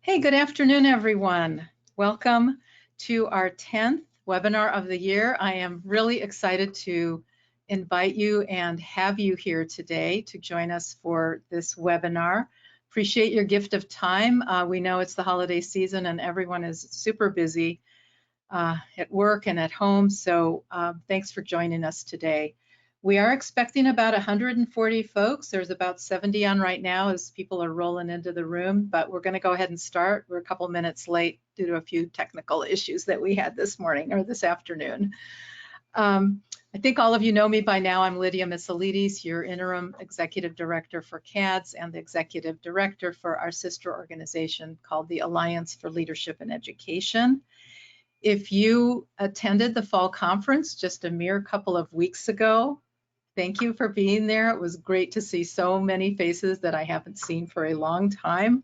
Hey, good afternoon, everyone. Welcome to our 10th webinar of the year. I am really excited to invite you and have you here today to join us for this webinar. Appreciate your gift of time. We know it's the holiday season and everyone is super busy at work and at home, so thanks for joining us today. We are expecting about 140 folks. There's about 70 on right now as people are rolling into the room, but we're going to go ahead and start. We're a couple minutes late due to a few technical issues that we had this morning or this afternoon. I think all of you know me by now. I'm Lydia Miselides, your Interim Executive Director for CADS and the Executive Director for our sister organization called the Alliance for Leadership in Education. If you attended the fall conference just a mere couple of weeks ago, thank you for being there. It was great to see so many faces that I haven't seen for a long time.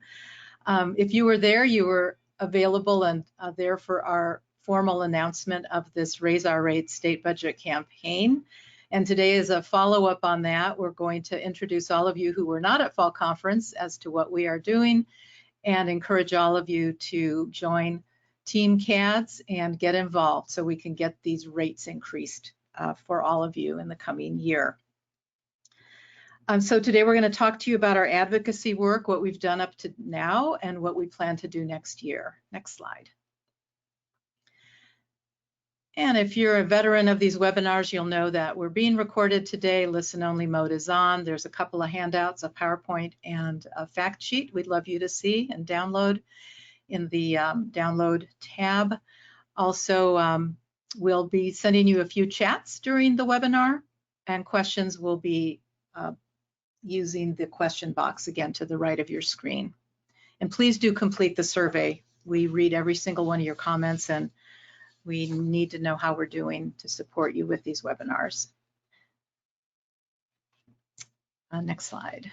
If you were there, you were available and there for our formal announcement of this Raise Our Rates state budget campaign. And today is a follow-up on that. We're going to introduce all of you who were not at fall conference as to what we are doing and encourage all of you to join Team CADS and get involved so we can get these rates increased for all of you in the coming year. So today we're going to talk to you about our advocacy work, what we've done up to now, and what we plan to do next year. Next slide. And if you're a veteran of these webinars, you'll know that we're being recorded today. Listen-only mode is on. There's a couple of handouts, a PowerPoint, and a fact sheet we'd love you to see and download in the download tab. Also, we'll be sending you a few chats during the webinar, and questions will be using the question box again to the right of your screen. And please do complete the survey. We read every single one of your comments and we need to know how we're doing to support you with these webinars. Next slide.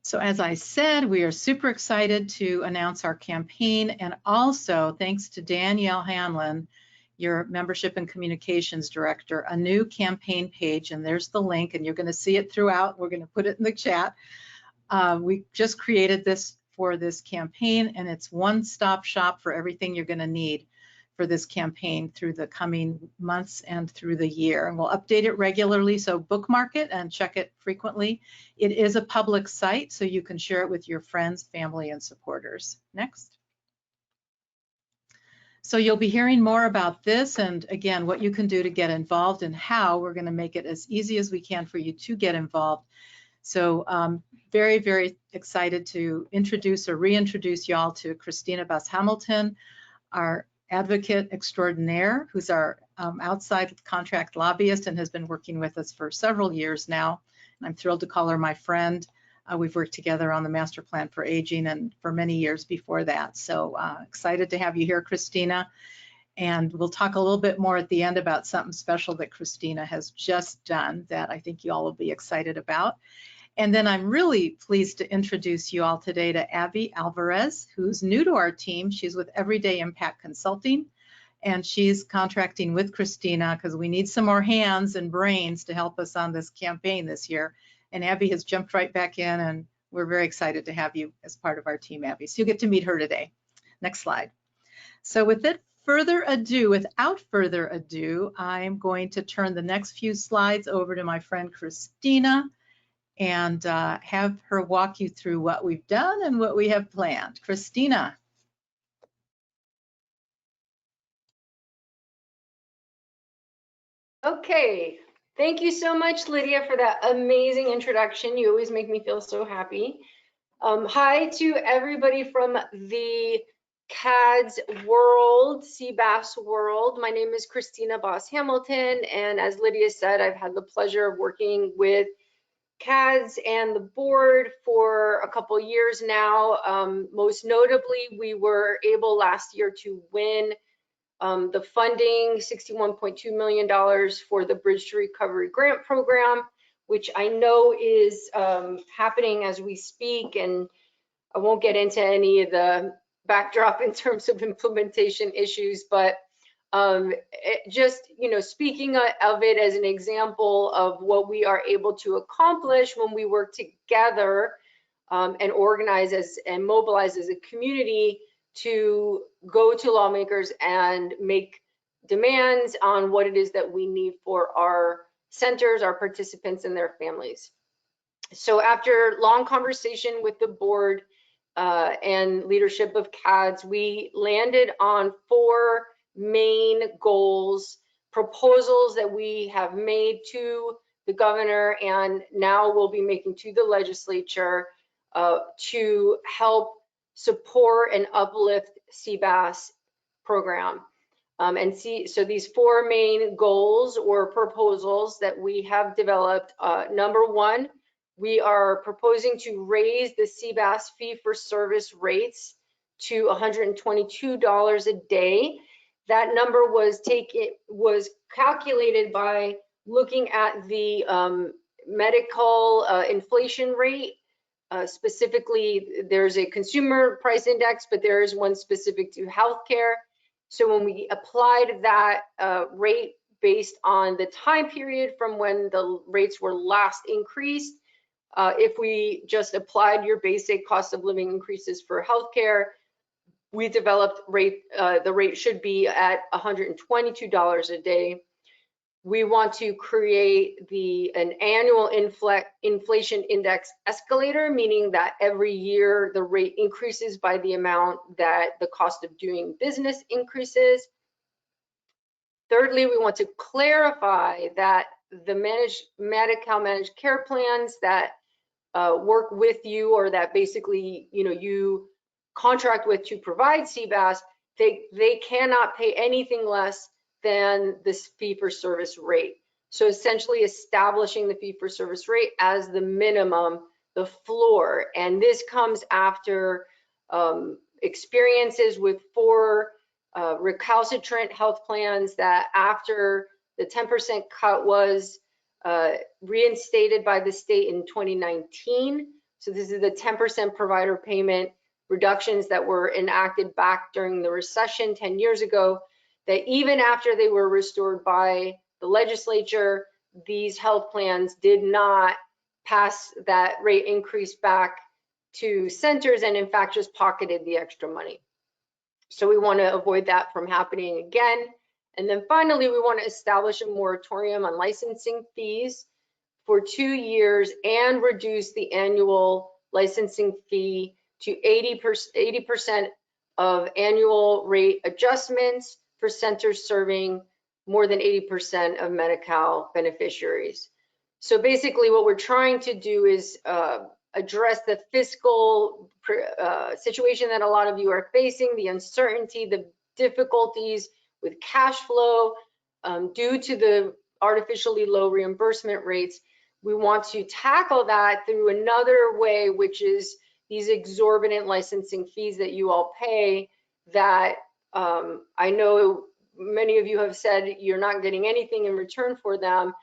So as I said, we are super excited to announce our campaign, and also thanks to Danielle Hanlon, your Membership and Communications Director, a new campaign page, and there's the link, and you're going to see it throughout. We're going to put it in the chat. We just created this for this campaign, and it's one-stop shop for everything you're going to need for this campaign through the coming months and through the year. And we'll update it regularly, so bookmark it and check it frequently. It is a public site, so you can share it with your friends, family, and supporters. Next. So you'll be hearing more about this and again, what you can do to get involved and how we're going to make it as easy as we can for you to get involved. So very, very excited to introduce or reintroduce y'all to Christina Bass-Hamilton, our advocate extraordinaire, who's our outside contract lobbyist and has been working with us for several years now. And I'm thrilled to call her my friend. We've worked together on the Master Plan for Aging and for many years before that. So excited to have you here, Christina. And we'll talk a little bit more at the end about something special that Christina has just done that I think you all will be excited about. And then I'm really pleased to introduce you all today to Abby Alvarez, who's new to our team. She's with Everyday Impact Consulting, and she's contracting with Christina because we need some more hands and brains to help us on this campaign this year. And Abby has jumped right back in, and we're very excited to have you as part of our team, Abby. So you'll get to meet her today. Next slide. So without further ado, I'm going to turn the next few slides over to my friend Christina and have her walk you through what we've done and what we have planned. Christina. Okay, thank you so much, Lydia, for that amazing introduction. You always make me feel so happy. Hi to everybody from the CADS world, CBAS world. My name is Christina Bass-Hamilton, and as Lydia said, I've had the pleasure of working with CADS and the board for a couple years now. Most notably, we were able last year to win the funding, $61.2 million for the Bridge to Recovery grant program, which I know is happening as we speak, and I won't get into any of the backdrop in terms of implementation issues, but Just, speaking of it as an example of what we are able to accomplish when we work together and organize and mobilize as a community to go to lawmakers and make demands on what it is that we need for our centers, our participants, and their families. So after long conversation with the board and leadership of CADS, we landed on 4 main goals, proposals that we have made to the governor and now we'll be making to the legislature to help support and uplift CBAS program. So these 4 main goals or proposals that we have developed, number 1, we are proposing to raise the CBAS fee-for-service rates to $122 a day. That number was calculated by looking at the medical inflation rate. Specifically, there's a consumer price index, but there is one specific to healthcare. So when we applied that rate based on the time period from when the rates were last increased, if we just applied your basic cost of living increases for healthcare, we developed the rate should be at $122 a day. We want to create an annual inflation index escalator, meaning that every year the rate increases by the amount that the cost of doing business increases. Thirdly, we want to clarify that the Medi-Cal managed care plans that work with you or that basically you contract with to provide CBAS, they cannot pay anything less than this fee-for-service rate. So essentially establishing the fee-for-service rate as the minimum, the floor. And this comes after experiences with 4 recalcitrant health plans that after the 10% cut was reinstated by the state in 2019. So this is the 10% provider payment reductions that were enacted back during the recession 10 years ago, that even after they were restored by the legislature, these health plans did not pass that rate increase back to centers and in fact just pocketed the extra money. So we want to avoid that from happening again. And then finally, we want to establish a moratorium on licensing fees for 2 years and reduce the annual licensing fee to 80% of annual rate adjustments for centers serving more than 80% of Medi-Cal beneficiaries. So basically what we're trying to do is address the fiscal situation that a lot of you are facing, the uncertainty, the difficulties with cash flow due to the artificially low reimbursement rates. We want to tackle that through another way, which is these exorbitant licensing fees that you all pay that I know many of you have said you're not getting anything in return for them,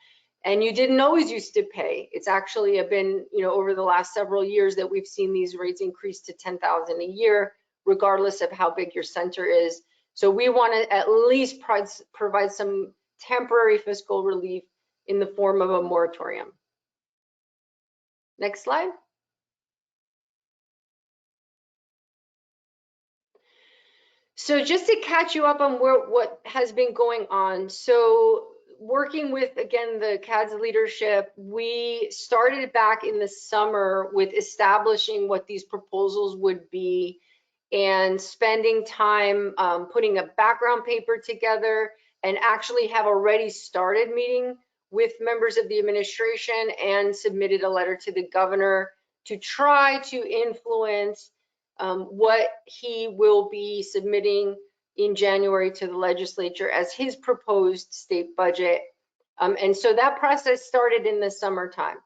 and you didn't always used to pay. It's actually been, over the last several years that we've seen these rates increase to $10,000 a year, regardless of how big your center is. So we want to at least provide some temporary fiscal relief in the form of a moratorium. Next slide. So just to catch you up on what has been going on. So working with, again, the CADS leadership, we started back in the summer with establishing what these proposals would be and spending time putting a background paper together, and actually have already started meeting with members of the administration and submitted a letter to the governor to try to influence what he will be submitting in January to the legislature as his proposed state budget. And so that process started in the summertime.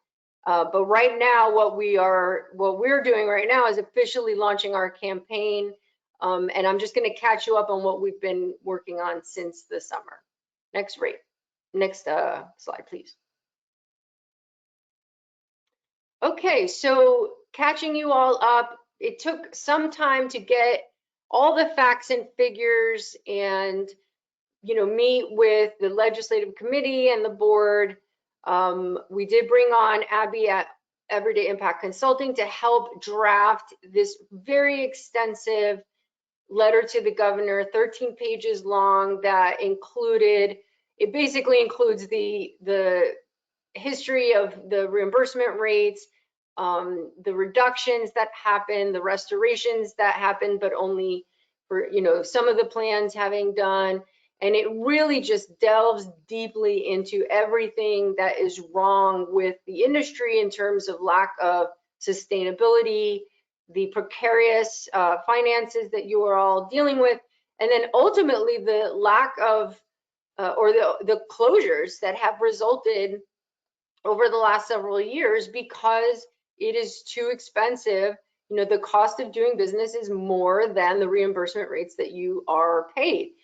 But right now, what we're doing right now is officially launching our campaign. And I'm just going to catch you up on what we've been working on since the summer. Next slide, please. Okay, so catching you all up, it took some time to get all the facts and figures and meet with the legislative committee and the board. We did bring on Abby at Everyday Impact Consulting to help draft this very extensive letter to the governor, 13 pages long, that it basically includes the history of the reimbursement rates, the reductions that happen, the restorations that happen, but only for, some of the plans having done. And it really just delves deeply into everything that is wrong with the industry in terms of lack of sustainability, the precarious finances that you are all dealing with, and then ultimately the lack of or the closures that have resulted over the last several years because it is too expensive. The cost of doing business is more than the reimbursement rates that you are paid.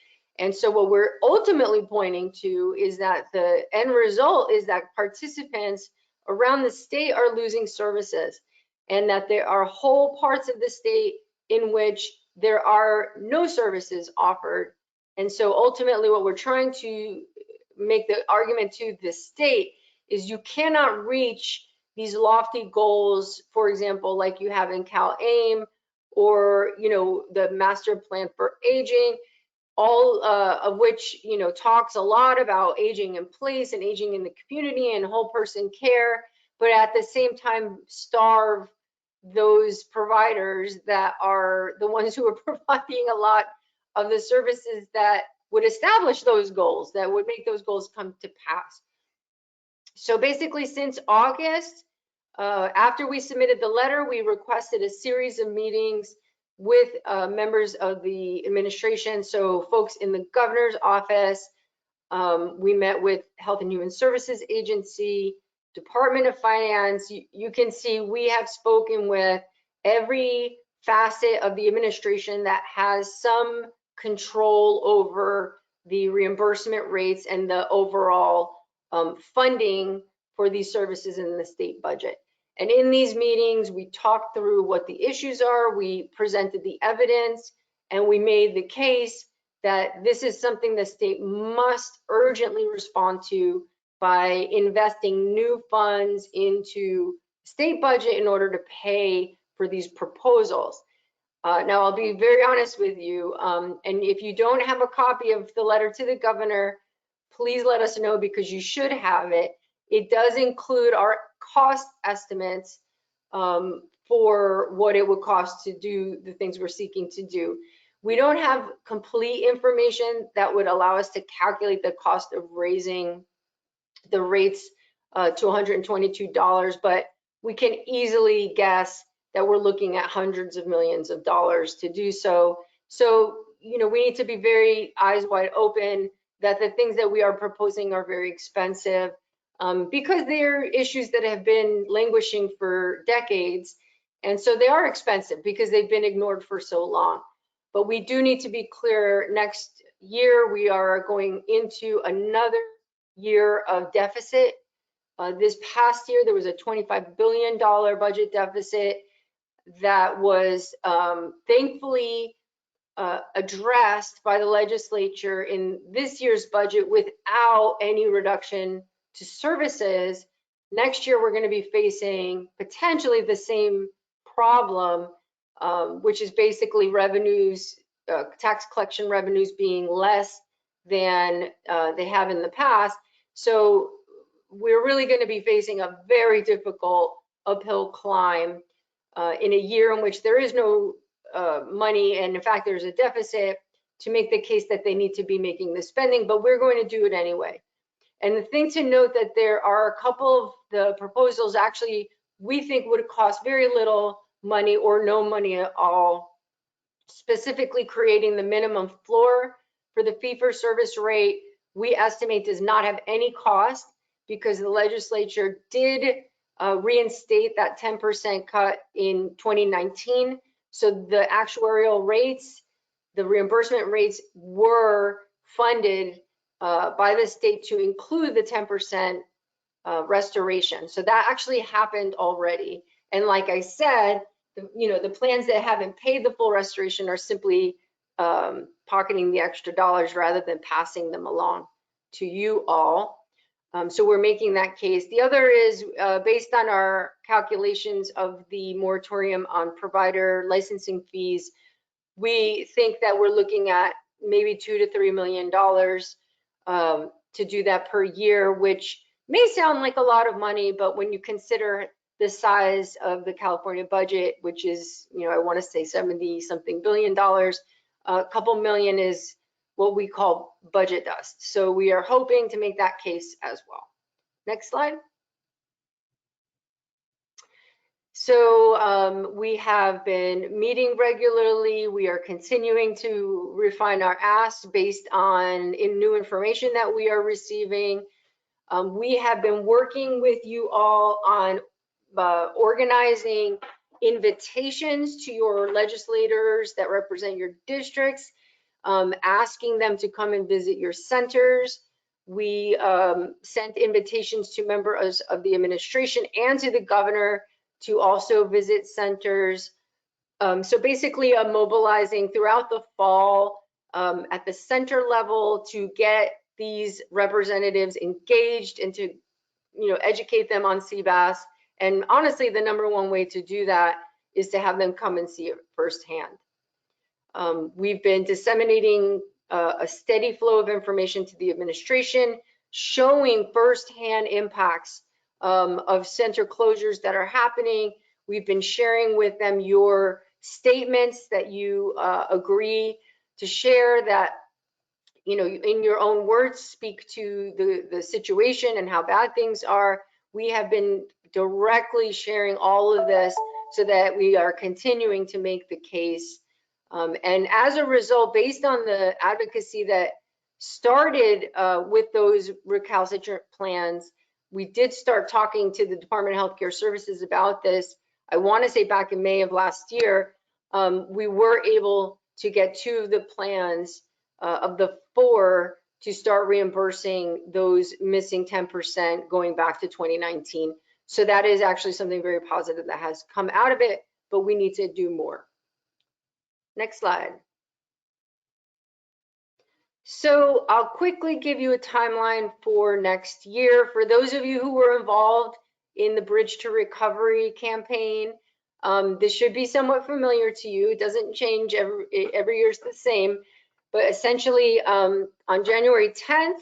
And so what we're ultimately pointing to is that the end result is that participants around the state are losing services, and that there are whole parts of the state in which there are no services offered. And so ultimately what we're trying to make the argument to the state is you cannot reach these lofty goals, for example, like you have in CalAIM or, the Master Plan for Aging, all of which, talks a lot about aging in place and aging in the community and whole person care, but at the same time starve those providers that are the ones who are providing a lot of the services that would establish those goals, that would make those goals come to pass. So basically, since August, after we submitted the letter, we requested a series of meetings with members of the administration. So folks in the governor's office, we met with Health and Human Services Agency, Department of Finance. You can see we have spoken with every facet of the administration that has some control over the reimbursement rates and the overall funding for these services in the state budget. And in these meetings, we talked through what the issues are, we presented the evidence, and we made the case that this is something the state must urgently respond to by investing new funds into state budget in order to pay for these proposals. Now, I'll be very honest with you, and if you don't have a copy of the letter to the governor, please let us know, because you should have it. It does include our cost estimates for what it would cost to do the things we're seeking to do. We don't have complete information that would allow us to calculate the cost of raising the rates to $122, but we can easily guess that we're looking at hundreds of millions of dollars to do so. So, we need to be very eyes wide open that the things that we are proposing are very expensive because they're issues that have been languishing for decades. And so they are expensive because they've been ignored for so long. But we do need to be clear, next year we are going into another year of deficit. This past year, there was a $25 billion budget deficit that was thankfully addressed by the legislature in this year's budget without any reduction to services. Next year, we're going to be facing potentially the same problem, which is basically revenues, tax collection revenues being less than they have in the past. So we're really going to be facing a very difficult uphill climb in a year in which there is no money, and in fact there's a deficit, to make the case that they need to be making the spending, but we're going to do it anyway. And the thing to note that there are a couple of the proposals actually we think would cost very little money or no money at all, specifically creating the minimum floor for the fee-for-service rate. We estimate does not have any cost because the legislature did reinstate that 10% cut in 2019. So the actuarial rates, the reimbursement rates were funded by the state to include the 10% restoration. So that actually happened already. And like I said, the plans that haven't paid the full restoration are simply pocketing the extra dollars rather than passing them along to you all. So we're making that case. The other is based on our calculations of the moratorium on provider licensing fees, we think that we're looking at maybe $2 to $3 million to do that per year, which may sound like a lot of money, but when you consider the size of the California budget, which is, I want to say 70 something billion dollars, a couple million is what we call budget dust. So we are hoping to make that case as well. Next slide. So we have been meeting regularly. We are continuing to refine our ask based on new information that we are receiving. We have been working with you all on organizing invitations to your legislators that represent your districts, asking them to come and visit your centers. We sent invitations to members of the administration and to the governor to also visit centers. So basically mobilizing throughout the fall at the center level to get these representatives engaged and to educate them on CBAS. And honestly, the #1 way to do that is to have them come and see it firsthand. We've been disseminating a steady flow of information to the administration, showing firsthand impacts of center closures that are happening. We've been sharing with them your statements that you agree to share, that in your own words speak to the situation and how bad things are. We have been directly sharing all of this so that we are continuing to make the case. And as a result, based on the advocacy that started with those recalcitrant plans, we did start talking to the Department of Healthcare Services about this. I want to say back in May of last year, we were able to get 2 of the plans of the 4 to start reimbursing those missing 10% going back to 2019. So that is actually something very positive that has come out of it, but we need to do more. Next slide. So I'll quickly give you a timeline for next year. For those of you who were involved in the Bridge to Recovery campaign, this should be somewhat familiar to you. It doesn't change, every year's the same, but essentially on January 10th,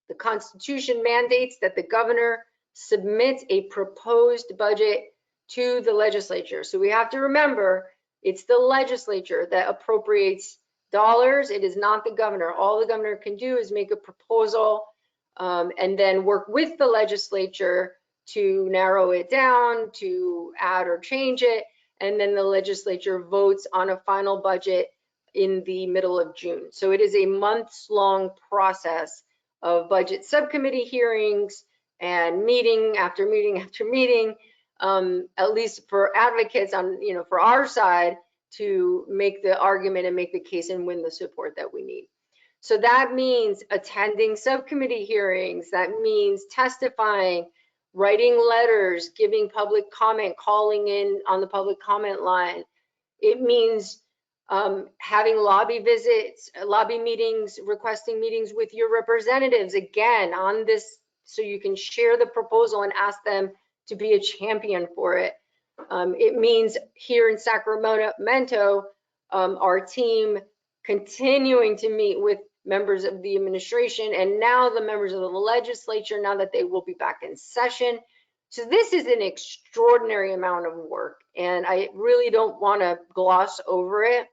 the Constitution mandates that the governor submit a proposed budget to the legislature. So we have to remember, it's the legislature that appropriates dollars. It is not the governor. All the governor can do is make a proposal and then work with the legislature to narrow it down, to add or change it, and then the legislature votes on a final budget in the middle of June. So it is a months-long process of budget subcommittee hearings and meeting after meeting after meeting, at least for advocates on, for our side, to make the argument and make the case and win the support that we need. So that means attending subcommittee hearings, that means testifying, writing letters, giving public comment, calling in on the public comment line. It means having lobby visits, lobby meetings, requesting meetings with your representatives, again, on this, so you can share the proposal and ask them to be a champion for it. It means here in Sacramento, our team continuing to meet with members of the administration and now the members of the legislature, now that they will be back in session. So this is an extraordinary amount of work, and I really don't want to gloss over it.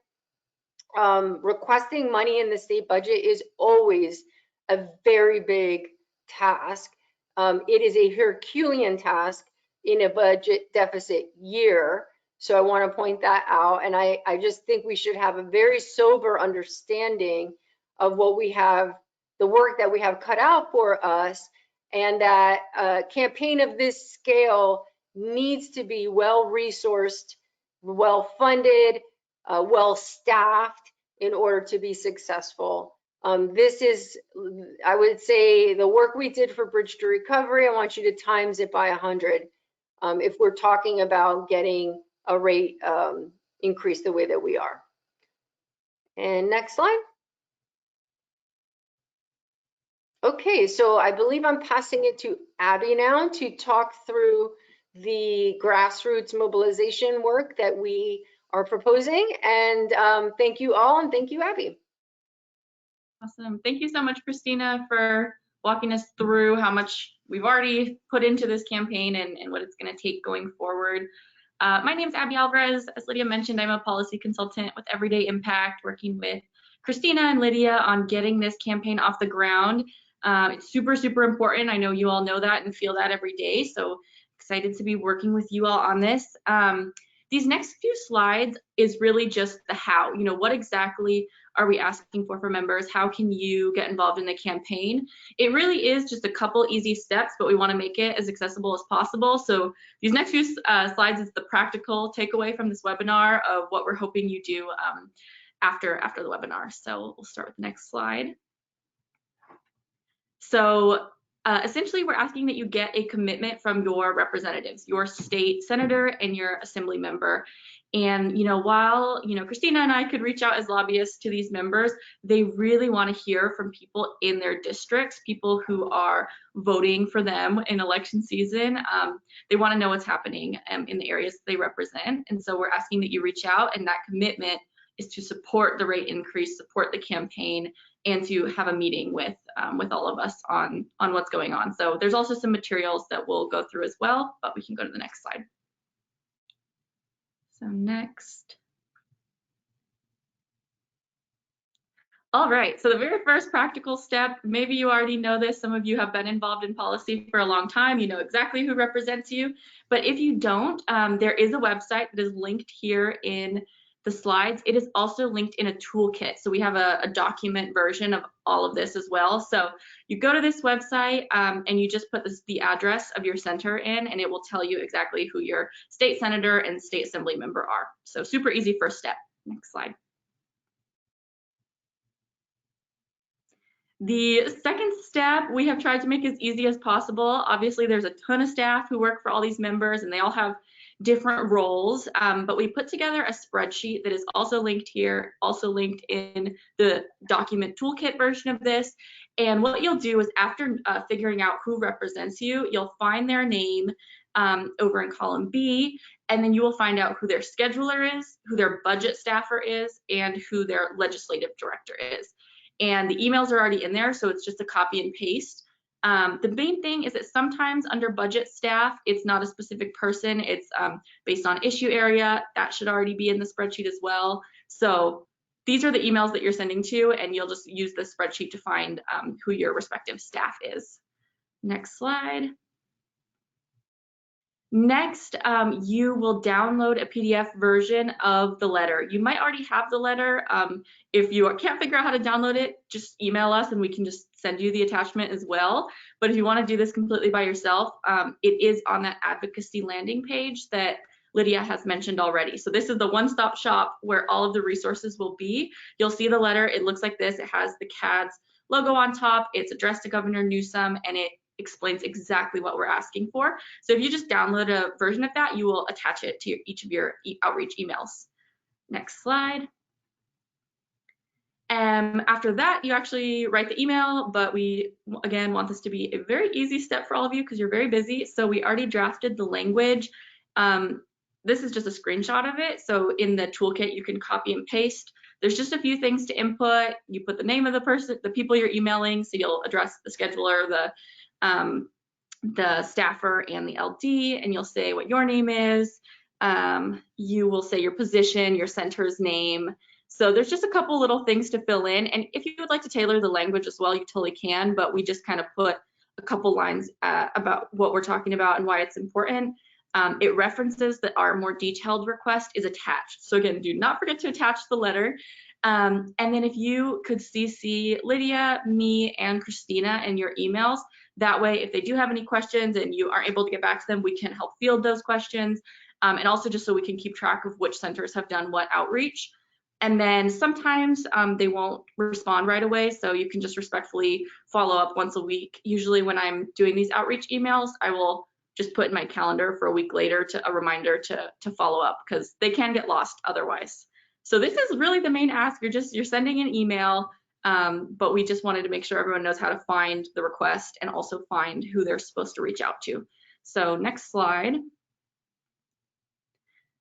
Requesting money in the state budget is always a very big task. It is a Herculean task in a budget deficit year. So I want to point that out. And I just think we should have a very sober understanding of what we have, the work that we have cut out for us, and that a campaign of this scale needs to be well-resourced, well-funded, well-staffed in order to be successful. This is, I would say, the work we did for Bridge to Recovery. I want you to times it by 100 if we're talking about getting a rate increase the way that we are. And next slide. Okay, so I believe I'm passing it to Abby now to talk through the grassroots mobilization work that we are proposing. And thank you all, and thank you, Abby. Awesome. Thank you so much, Christina, for walking us through how much we've already put into this campaign and what it's going to take going forward. My name is Abby Alvarez. As Lydia mentioned, I'm a policy consultant with Everyday Impact, working with Christina and Lydia on getting this campaign off the ground. It's super, super important. I know you all know that and feel that every day. So excited to be working with you all on this. These next few slides is really just the how. You know, what exactly are we asking for members? How can you get involved in the campaign? It really is just a couple easy steps, but we want to make it as accessible as possible. So these next few slides is the practical takeaway from this webinar of what we're hoping you do after the webinar. So we'll start with the next slide. So essentially, we're asking that you get a commitment from your representatives, your state senator and your assembly member. And, you know, while, you know, Christina and I could reach out as lobbyists to these members, they really want to hear from people in their districts, people who are voting for them in election season. They want to know what's happening in the areas they represent. And so we're asking that you reach out, and that commitment is to support the rate increase, support the campaign, and to have a meeting with all of us on what's going on. So there's also some materials that we'll go through as well, but we can go to the next slide. So next. All right, so the very first practical step, maybe you already know this, some of you have been involved in policy for a long time, you know exactly who represents you, but if you don't, there is a website that is linked here in the slides. It is also linked in a toolkit, so we have a document version of all of this as well. So you go to this website and you just put the address of your center in, and it will tell you exactly who your state senator and state assembly member are. So super easy first step. Next slide. The second step we have tried to make as easy as possible. Obviously, there's a ton of staff who work for all these members, and they all have different roles, but we put together a spreadsheet that is also linked here, also linked in the document toolkit version of this. And what you'll do is, after figuring out who represents you, you'll find their name over in column B, and then you will find out who their scheduler is, who their budget staffer is, and who their legislative director is. And the emails are already in there, so it's just a copy and paste. The main thing is that sometimes under budget staff, it's not a specific person, it's based on issue area. That should already be in the spreadsheet as well. So these are the emails that you're sending to, and you'll just use the spreadsheet to find who your respective staff is. Next slide. Next, you will download a PDF version of the letter. You might already have the letter. If you can't figure out how to download it, just email us and we can just send you the attachment as well. But if you want to do this completely by yourself, it is on that advocacy landing page that Lydia has mentioned already. So this is the one-stop shop where all of the resources will be. You'll see the letter. It looks like this. It has the CADS logo on top. It's addressed to Governor Newsom, and it explains exactly what we're asking for. So if you just download a version of that, you will attach it to each of your outreach emails. Next slide. After that, you actually write the email, but we, again, want this to be a very easy step for all of you because you're very busy. So we already drafted the language. This is just a screenshot of it. So in the toolkit, you can copy and paste. There's just a few things to input. You put the name of the person, the people you're emailing, so you'll address the scheduler, the staffer, and the LD, and you'll say what your name is. You will say your position, your center's name. So there's just a couple little things to fill in, and if you would like to tailor the language as well, you totally can, but we just kind of put a couple lines about what we're talking about and why it's important. It references that our more detailed request is attached. So again, do not forget to attach the letter. And then if you could CC Lydia, me, and Christina in your emails, that way, if they do have any questions and you aren't able to get back to them, we can help field those questions. And also just so we can keep track of which centers have done what outreach. And then sometimes they won't respond right away, so you can just respectfully follow up once a week. Usually when I'm doing these outreach emails, I will just put in my calendar for a week later to a reminder to follow up, because they can get lost otherwise. So this is really the main ask. You're sending an email, but we just wanted to make sure everyone knows how to find the request and also find who they're supposed to reach out to. So next slide.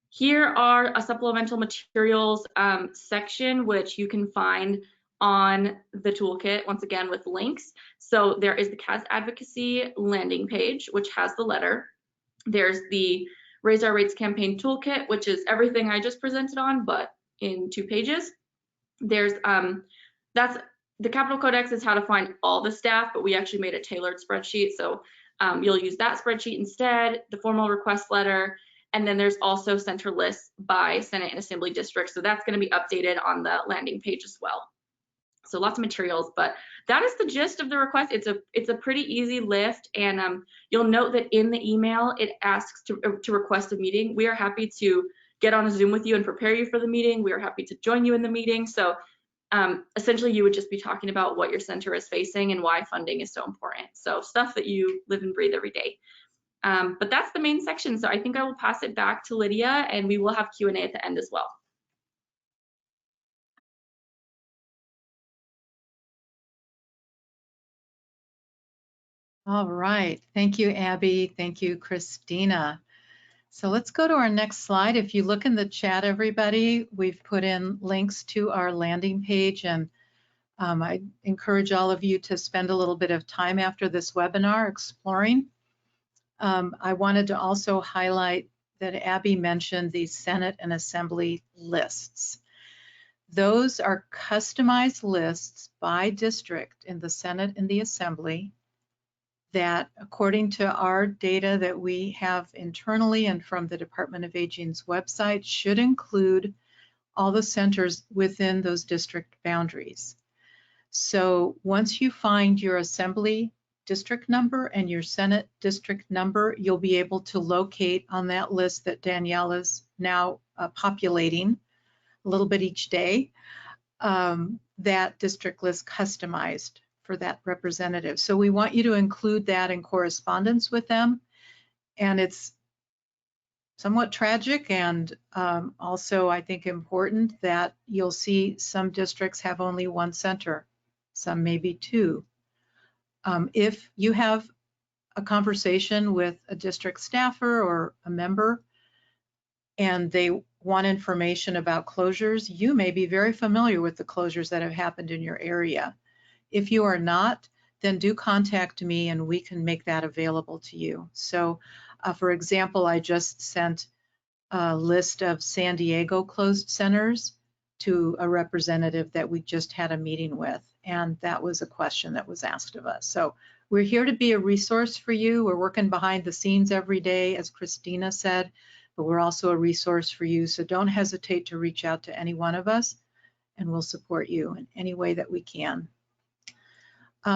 Here are a supplemental materials section, which you can find on the toolkit, once again with links. So there is the CAS advocacy landing page, which has the letter. There's the Raise Our Rates campaign toolkit, which is everything I just presented on, but in 2 pages. There's that's the Capital Codex is how to find all the staff, but we actually made a tailored spreadsheet. So you'll use that spreadsheet instead, the formal request letter, and then there's also center lists by Senate and Assembly districts. So that's going to be updated on the landing page as well. So lots of materials, but that is the gist of the request. It's a pretty easy lift, and you'll note that in the email it asks to request a meeting. We are happy to get on a Zoom with you and prepare you for the meeting. We are happy to join you in the meeting. So essentially you would just be talking about what your center is facing and why funding is so important. So stuff that you live and breathe every day. But that's the main section. So I think I will pass it back to Lydia, and we will have Q&A at the end as well. All right. Thank you, Abby. Thank you, Christina. So let's go to our next slide. If you look in the chat, everybody, we've put in links to our landing page, and I encourage all of you to spend a little bit of time after this webinar exploring. I wanted to also highlight that Abby mentioned the Senate and Assembly lists. Those are customized lists by district in the Senate and the Assembly that, according to our data that we have internally and from the Department of Aging's website, should include all the centers within those district boundaries. So once you find your Assembly district number and your Senate district number, you'll be able to locate on that list that Danielle is now populating a little bit each day, that district list customized for that representative. So we want you to include that in correspondence with them. And it's somewhat tragic and also I think important that you'll see some districts have only one center, some maybe 2. If you have a conversation with a district staffer or a member and they want information about closures, you may be very familiar with the closures that have happened in your area. If you are not, then do contact me and we can make that available to you. So, for example, I just sent a list of San Diego closed centers to a representative that we just had a meeting with, and that was a question that was asked of us. So we're here to be a resource for you. We're working behind the scenes every day, as Christina said, but we're also a resource for you. So don't hesitate to reach out to any one of us, and we'll support you in any way that we can.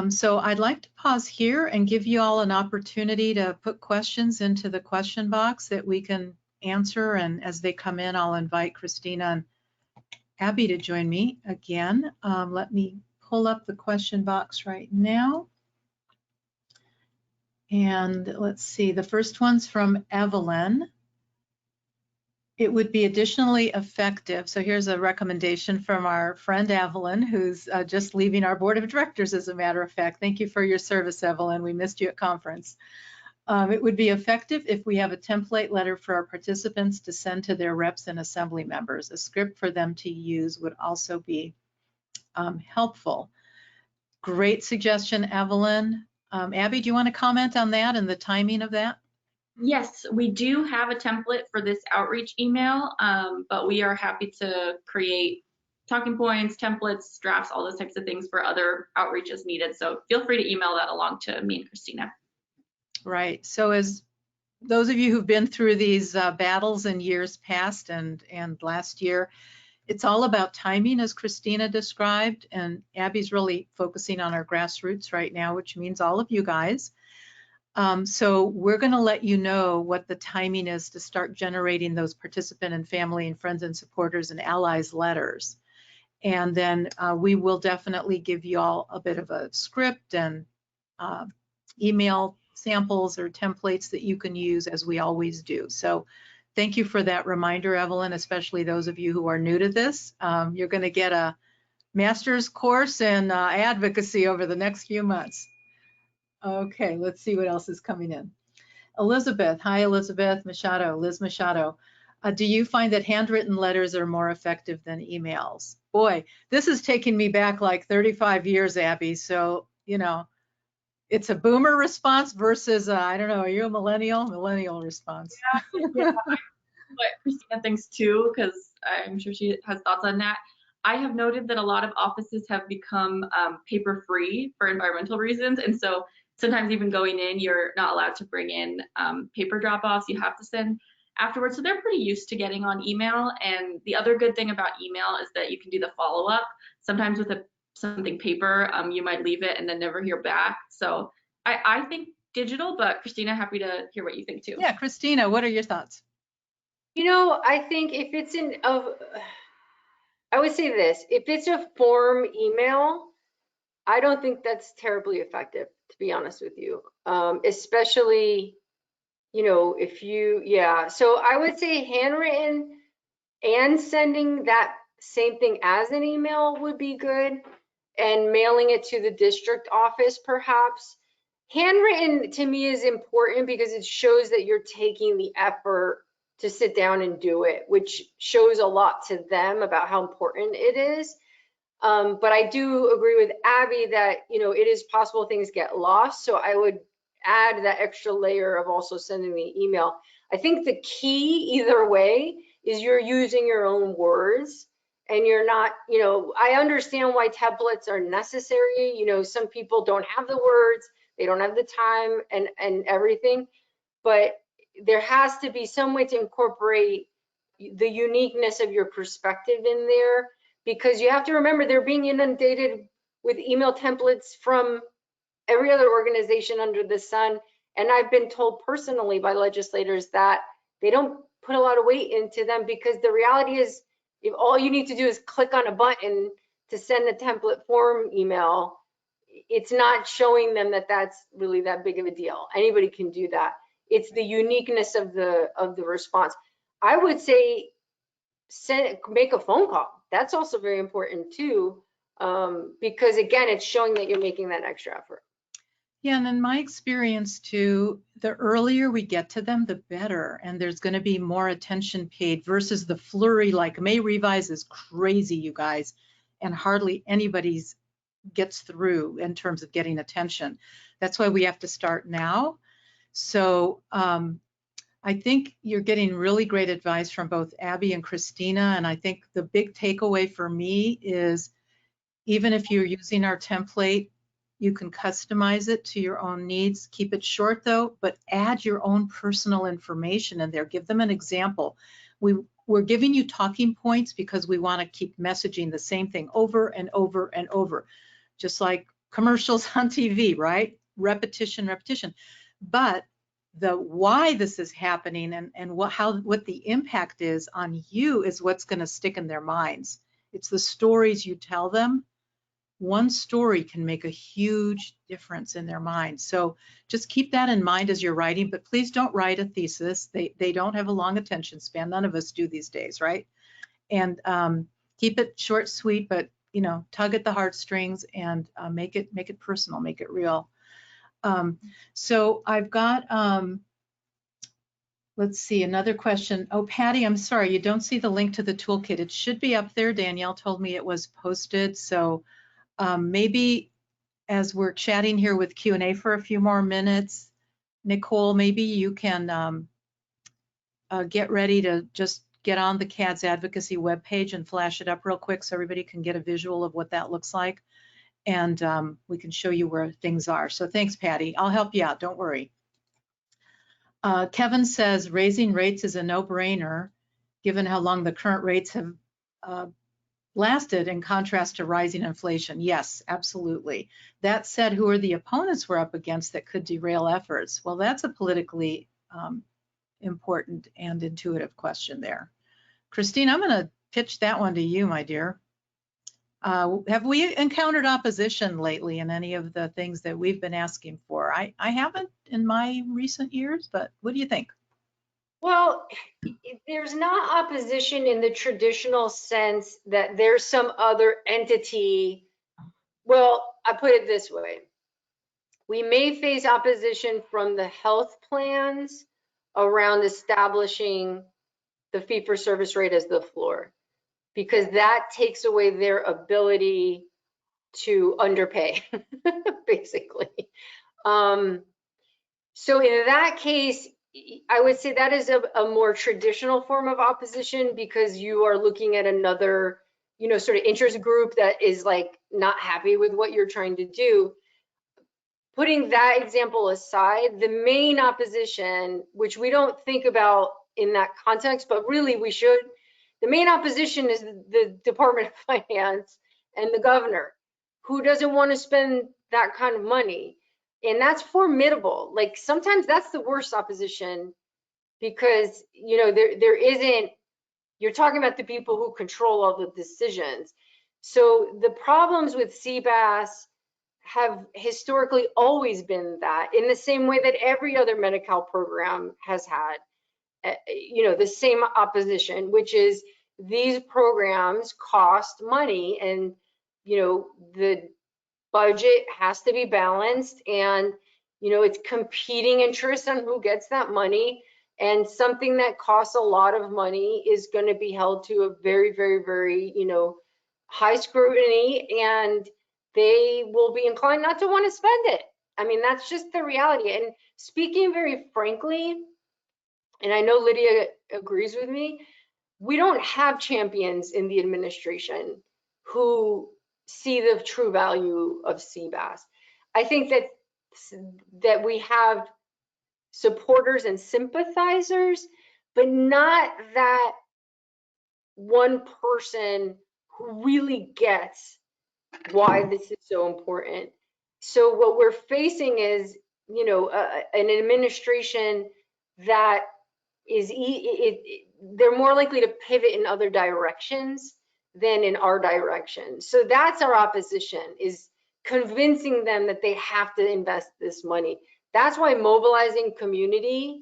So I'd like to pause here and give you all an opportunity to put questions into the question box that we can answer, and as they come in, I'll invite Christina and Abby to join me again. Let me pull up the question box right now. And let's see, the first one's from Evelyn. It would be additionally effective. So here's a recommendation from our friend Evelyn, who's just leaving our board of directors, as a matter of fact. Thank you for your service, Evelyn. We missed you at conference. It would be effective if we have a template letter for our participants to send to their reps and assembly members. A script for them to use would also be helpful. Great suggestion, Evelyn. Abby, do you want to comment on that and the timing of that? Yes, we do have a template for this outreach email, but we are happy to create talking points, templates, drafts, all those types of things for other outreach as needed. So feel free to email that along to me and Christina. Right. So as those of you who've been through these battles in years past and last year, it's all about timing, as Christina described, and Abby's really focusing on our grassroots right now, which means all of you guys. So we're going to let you know what the timing is to start generating those participant and family and friends and supporters and allies letters. And then we will definitely give you all a bit of a script and email samples or templates that you can use, as we always do. So Thank you for that reminder, Evelyn, especially those of you who are new to this. You're going to get a master's course in advocacy over the next few months. Okay, let's see what else is coming in. Elizabeth, hi Elizabeth Machado, Liz Machado. Do you find that handwritten letters are more effective than emails? Boy, this is taking me back like 35 years, Abby. So, you know, it's a boomer response versus, I don't know, are you a millennial? Millennial response. Yeah, what Christina thinks too, because I'm sure she has thoughts on that. I have noted that a lot of offices have become paper-free for environmental reasons, and so sometimes even going in, you're not allowed to bring in paper drop-offs. You have to send afterwards. So they're pretty used to getting on email. And the other good thing about email is that you can do the follow-up. Sometimes with something paper, you might leave it and then never hear back. So I think digital, but Christina, happy to hear what you think too. Yeah, Christina, what are your thoughts? You know, I think if it's I would say this, if it's a form email, I don't think that's terribly effective, to be honest with you. Especially, you know, if you, yeah. So I would say handwritten and sending that same thing as an email would be good, and mailing it to the district office perhaps. Handwritten to me is important because it shows that you're taking the effort to sit down and do it, which shows a lot to them about how important it is. But I do agree with Abby that, you know, it is possible things get lost. So I would add that extra layer of also sending the email. I think the key either way is you're using your own words and you're not, you know, I understand why templates are necessary. You know, some people don't have the words, they don't have the time and everything, but there has to be some way to incorporate the uniqueness of your perspective in there, because you have to remember they're being inundated with email templates from every other organization under the sun. And I've been told personally by legislators that they don't put a lot of weight into them, because the reality is if all you need to do is click on a button to send a template form email, it's not showing them that that's really that big of a deal. Anybody can do that. It's the uniqueness of the response. I would say make a phone call. That's also very important too, because again, it's showing that you're making that extra effort. Yeah, and in my experience too, the earlier we get to them, the better. And there's going to be more attention paid versus the flurry, like May Revise is crazy, you guys, and hardly anybody's gets through in terms of getting attention. That's why we have to start now. So I think you're getting really great advice from both Abby and Christina. And I think the big takeaway for me is even if you're using our template, you can customize it to your own needs. Keep it short though, but add your own personal information in there. Give them an example. We're giving you talking points because we want to keep messaging the same thing over and over and over, just like commercials on TV, right? Repetition, repetition. But the why this is happening and what the impact is on you is what's going to stick in their minds. It's the stories you tell them. One story can make a huge difference in their mind. So just keep that in mind as you're writing, but please don't write a thesis. They don't have a long attention span. None of us do these days, right? And keep it short, sweet, but you know, tug at the heartstrings and make it personal, make it real. So I've got, let's see, another question. Oh, Patty, I'm sorry, you don't see the link to the toolkit. It should be up there. Danielle told me it was posted. So maybe as we're chatting here with Q&A for a few more minutes, Nicole, maybe you can get ready to just get on the CADS advocacy webpage and flash it up real quick so everybody can get a visual of what that looks like. And we can show you where things are. So thanks, Patty. I'll help you out, don't worry. Kevin says raising rates is a no-brainer given how long the current rates have lasted in contrast to rising inflation. Yes, absolutely. That said, who are the opponents we're up against that could derail efforts? Well, that's a politically important and intuitive question there. Christine, I'm going to pitch that one to you, my dear. Have we encountered opposition lately in any of the things that we've been asking for? I haven't in my recent years, but what do you think? Well, there's not opposition in the traditional sense that there's some other entity. Well, I put it this way. We may face opposition from the health plans around establishing the fee-for-service rate as the floor, because that takes away their ability to underpay, basically. So in that case, I would say that is a more traditional form of opposition, because you are looking at another, sort of interest group that is like not happy with what you're trying to do. Putting that example aside, the main opposition, which we don't think about in that context, but really we should, the main opposition is the Department of Finance and the governor, who doesn't want to spend that kind of money. And that's formidable. Like sometimes that's the worst opposition, because there isn't, you're talking about the people who control all the decisions. So the problems with CBAS have historically always been that, in the same way that every other Medi-Cal program has had, the same opposition, which is these programs cost money, and the budget has to be balanced, and it's competing interests on who gets that money, and something that costs a lot of money is going to be held to a very, very, very high scrutiny, and they will be inclined not to want to spend it. I mean, that's just the reality. And speaking very frankly, and I know Lydia agrees with me, we don't have champions in the administration who see the true value of CBAS. I think that we have supporters and sympathizers, but not that one person who really gets why this is so important. So what we're facing is, an administration that is, they're more likely to pivot in other directions than in our direction. So that's our opposition, is convincing them that they have to invest this money. That's why mobilizing community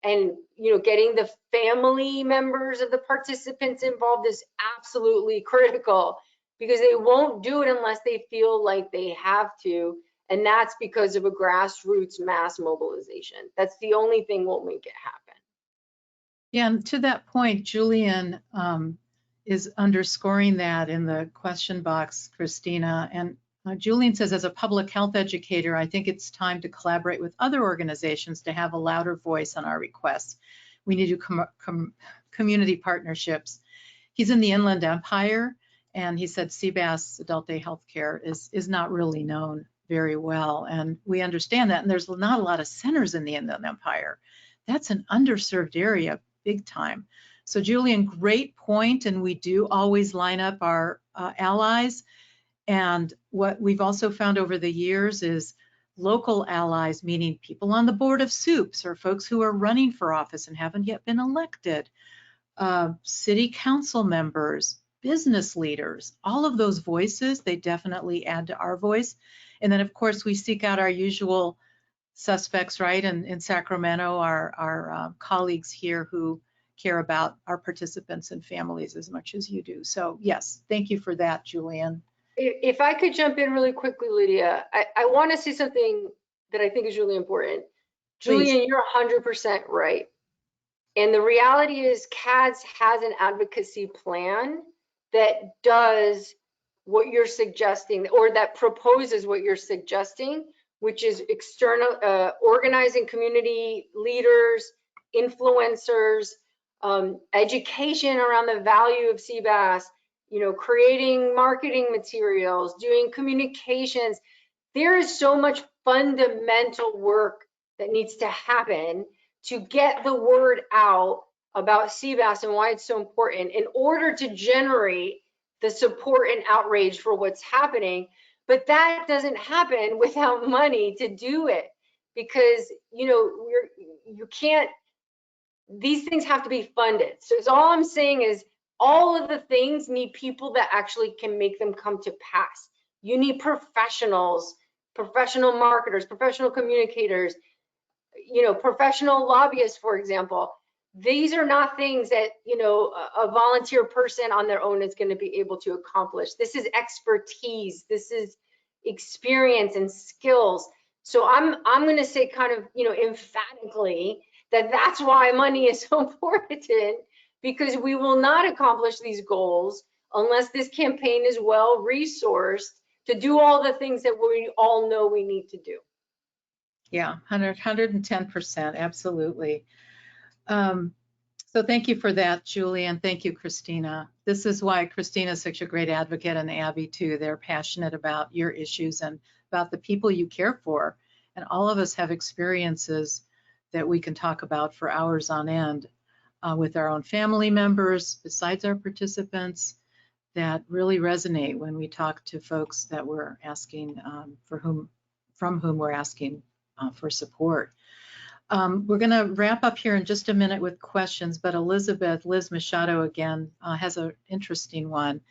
and getting the family members of the participants involved is absolutely critical, because they won't do it unless they feel like they have to, and that's because of a grassroots mass mobilization. That's the only thing will make it happen. Yeah, and to that point, Julian is underscoring that in the question box, Christina. And Julian says, as a public health educator, I think it's time to collaborate with other organizations to have a louder voice on our requests. We need to community partnerships. He's in the Inland Empire, and he said CBAS adult day healthcare is not really known very well, and we understand that. And there's not a lot of centers in the Inland Empire. That's an underserved area, big time. So Julian, great point, and we do always line up our allies. And what we've also found over the years is local allies, meaning people on the board of SUPS or folks who are running for office and haven't yet been elected, city council members, business leaders, all of those voices, they definitely add to our voice. And then of course we seek out our usual suspects, right? And in Sacramento, our colleagues here who care about our participants and families as much as you do. So yes, thank you for that, Julian. If I could jump in really quickly, Lydia, I want to say something that I think is really important. Please. Julian, you're 100% right. And the reality is CADS has an advocacy plan that does what you're suggesting, or that proposes what you're suggesting, which is external, organizing community leaders, influencers, education around the value of CBAS, creating marketing materials, doing communications. There is so much fundamental work that needs to happen to get the word out about CBAS and why it's so important, in order to generate the support and outrage for what's happening. But that doesn't happen without money to do it, because you can't, these things have to be funded. So all I'm saying is all of the things need people that actually can make them come to pass. You need professionals, professional marketers, professional communicators, professional lobbyists, for example. these are not things that, you know, a volunteer person on their own is going to be able to accomplish. This is expertise. This is experience and skills. So I'm going to say kind of, you know, emphatically that that's why money is so important, because we will not accomplish these goals unless this campaign is well resourced to do all the things that we all know we need to do. Yeah, 110%, absolutely. So thank you for that, Julie, and thank you, Christina. This is why Christina is such a great advocate, and Abby too. They're passionate about your issues and about the people you care for. And all of us have experiences that we can talk about for hours on end with our own family members, besides our participants, that really resonate when we talk to folks that we're asking from whom we're asking for support. We're going to wrap up here in just a minute with questions, but Liz Machado again has an interesting one.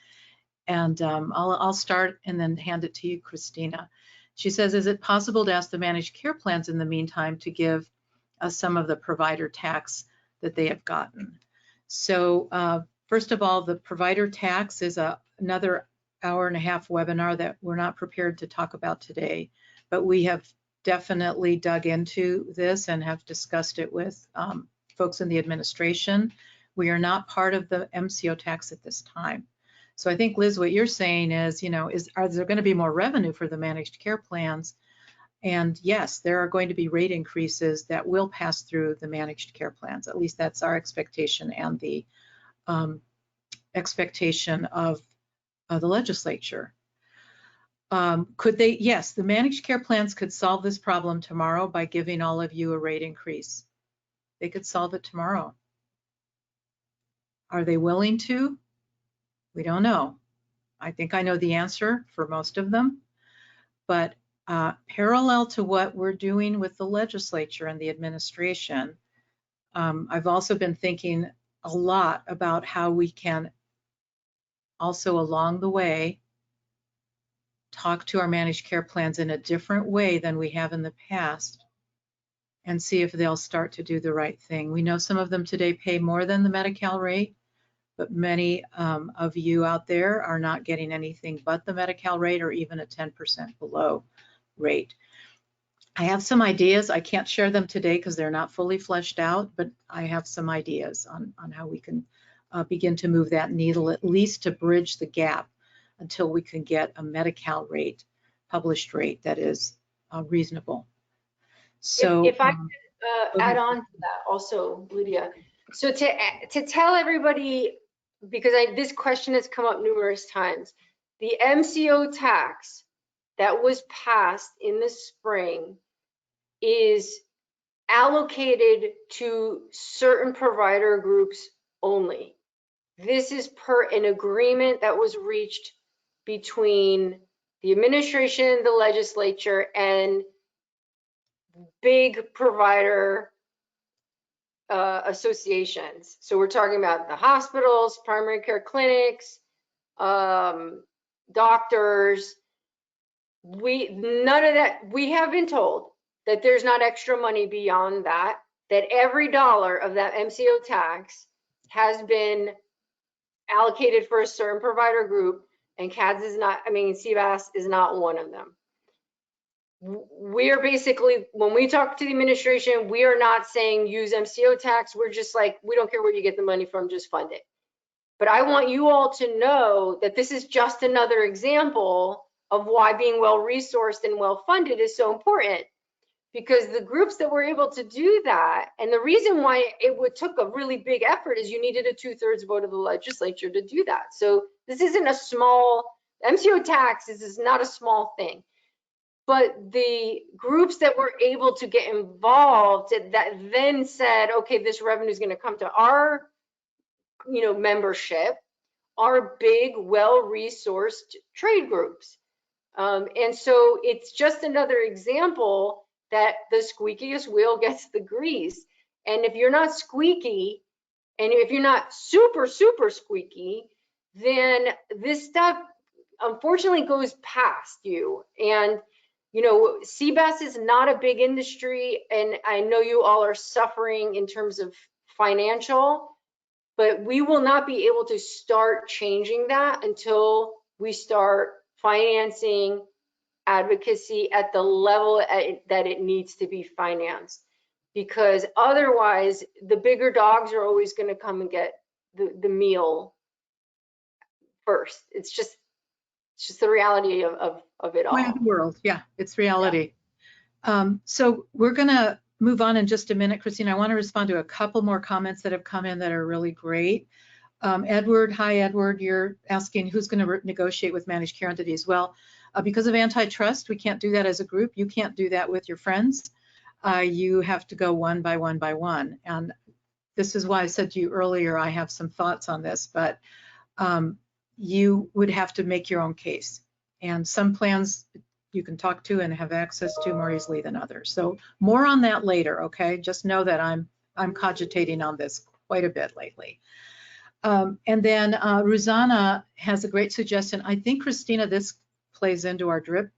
And I'll start and then hand it to you, Christina. She says, is it possible to ask the managed care plans in the meantime to give us some of the provider tax that they have gotten? So first of all, the provider tax is another hour-and-a-half webinar that we're not prepared to talk about today, but we have definitely dug into this and have discussed it with folks in the administration. We are not part of the MCO tax at this time. So I think, Liz, what you're saying is, you know, are there going to be more revenue for the managed care plans? And yes, there are going to be rate increases that will pass through the managed care plans. At least that's our expectation and the expectation of the legislature. Could they? Yes, the managed care plans could solve this problem tomorrow by giving all of you a rate increase. They could solve it tomorrow. Are they willing to? We don't know. I think I know the answer for most of them, but parallel to what we're doing with the legislature and the administration, I've also been thinking a lot about how we can also along the way talk to our managed care plans in a different way than we have in the past and see if they'll start to do the right thing. We know some of them today pay more than the Medi-Cal rate, but many of you out there are not getting anything but the Medi-Cal rate or even a 10% below rate. I have some ideas. I can't share them today because they're not fully fleshed out, but I have some ideas on how we can begin to move that needle, at least to bridge the gap until we can get a Medi-Cal rate, published rate that is reasonable. So if I could add on to that also, Lydia. So to tell everybody, because this question has come up numerous times, the MCO tax that was passed in the spring is allocated to certain provider groups only. This is per an agreement that was reached between the administration, the legislature, and big provider associations. So we're talking about the hospitals, primary care clinics, doctors. None of that, we have been told that there's not extra money beyond that, that every dollar of that MCO tax has been allocated for a certain provider group, and CADS is not, I mean, CBAS is not one of them. We're basically, when we talk to the administration, we are not saying use MCO tax. We're just like, we don't care where you get the money from, just fund it. But I want you all to know that this is just another example of why being well resourced and well funded is so important. Because the groups that were able to do that, and the reason why it took a really big effort is you needed a 2/3 vote of the legislature to do that. So this isn't a small, MCO tax is not a small thing. But the groups that were able to get involved that then said, okay, this revenue is going to come to our, membership, are big, well-resourced trade groups. And so it's just another example that the squeakiest wheel gets the grease. And if you're not squeaky, and if you're not super, super squeaky, then this stuff unfortunately goes past you. And CBAS is not a big industry, and I know you all are suffering in terms of financial, but we will not be able to start changing that until we start financing advocacy at the level that it needs to be financed. Because otherwise, the bigger dogs are always going to come and get the meal first. It's just the reality of it all. Way of the world. Yeah, it's reality. So we're going to move on in just a minute, Christine. I want to respond to a couple more comments that have come in that are really great. Edward, hi Edward, you're asking who's going to negotiate with managed care entities. Well, because of antitrust, we can't do that as a group. You can't do that with your friends. You have to go one by one by one. And this is why I said to you earlier, I have some thoughts on this, but you would have to make your own case. And some plans you can talk to and have access to more easily than others. So more on that later, okay? Just know that I'm cogitating on this quite a bit lately. And then Rosanna has a great suggestion. I think, Christina, this plays into our DRIP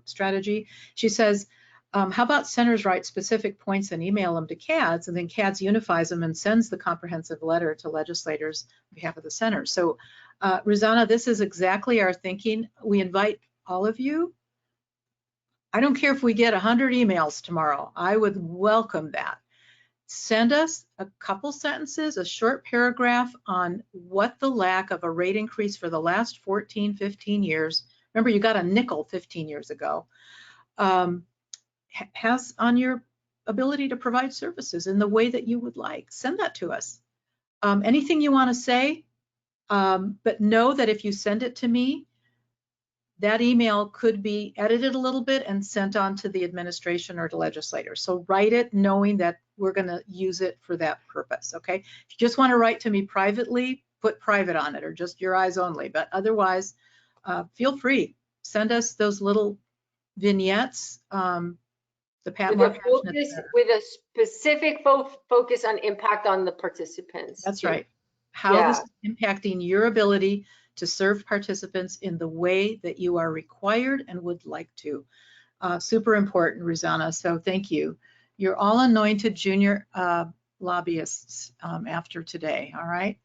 strategy. She says, how about centers write specific points and email them to CADS, and then CADS unifies them and sends the comprehensive letter to legislators on behalf of the center. So Rosanna, this is exactly our thinking. We invite all of you. I don't care if we get 100 emails tomorrow. I would welcome that. Send us a couple sentences, a short paragraph on what the lack of a rate increase for the last 14, 15 years, remember you got a nickel 15 years ago, has on your ability to provide services in the way that you would like. Send that to us. Anything you want to say, but know that if you send it to me, that email could be edited a little bit and sent on to the administration or to legislators. So write it knowing that we're going to use it for that purpose, okay? If you just want to write to me privately, put private on it or just your eyes only. But otherwise, feel free. Send us those little vignettes. The Pat with a specific focus on impact on the participants. That's right. How this is impacting your ability to serve participants in the way that you are required and would like to. Super important, Rosanna, so thank you. You're all anointed junior lobbyists after today, all right?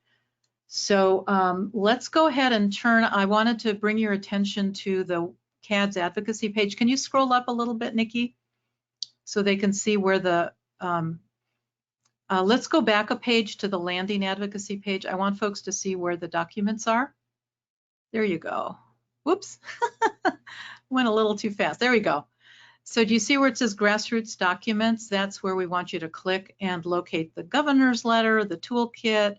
So let's go ahead and turn, I wanted to bring your attention to the CADS advocacy page. Can you scroll up a little bit, Nikki? So they can see where the, let's go back a page to the landing advocacy page. I want folks to see where the documents are. There you go. Whoops, went a little too fast. There we go. So do you see where it says grassroots documents? That's where we want you to click and locate the governor's letter, the toolkit.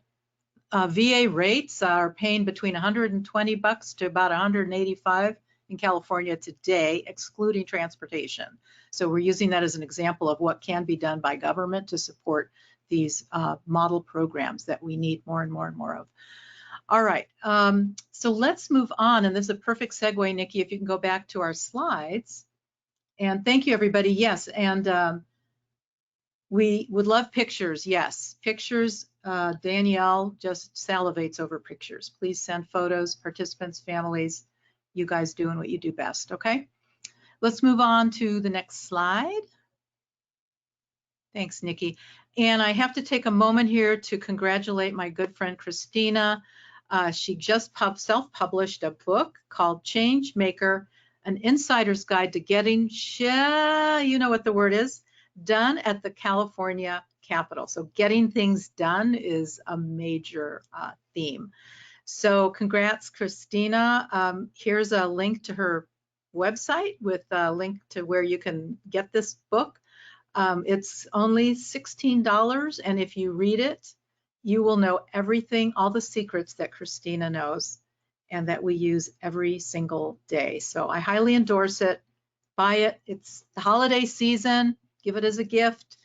VA rates are paying between $120 to about $185 in California today, excluding transportation. So we're using that as an example of what can be done by government to support these model programs that we need more and more and more of. All right, so let's move on, and this is a perfect segue, Nikki, if you can go back to our slides. And thank you, everybody. Yes, and we would love pictures. Yes, pictures. Danielle just salivates over pictures. Please send photos, participants, families, you guys doing what you do best, okay? Let's move on to the next slide. Thanks, Nikki. And I have to take a moment here to congratulate my good friend, Christina. She just self-published a book called Change Maker, an insider's guide to getting, you know what the word is, done at the California Capitol. So getting things done is a major theme. So congrats, Christina. Here's a link to her website with a link to where you can get this book. It's only $16, and if you read it, you will know everything, all the secrets that Christina knows and that we use every single day. So I highly endorse it. Buy it. It's the holiday season. Give it as a gift.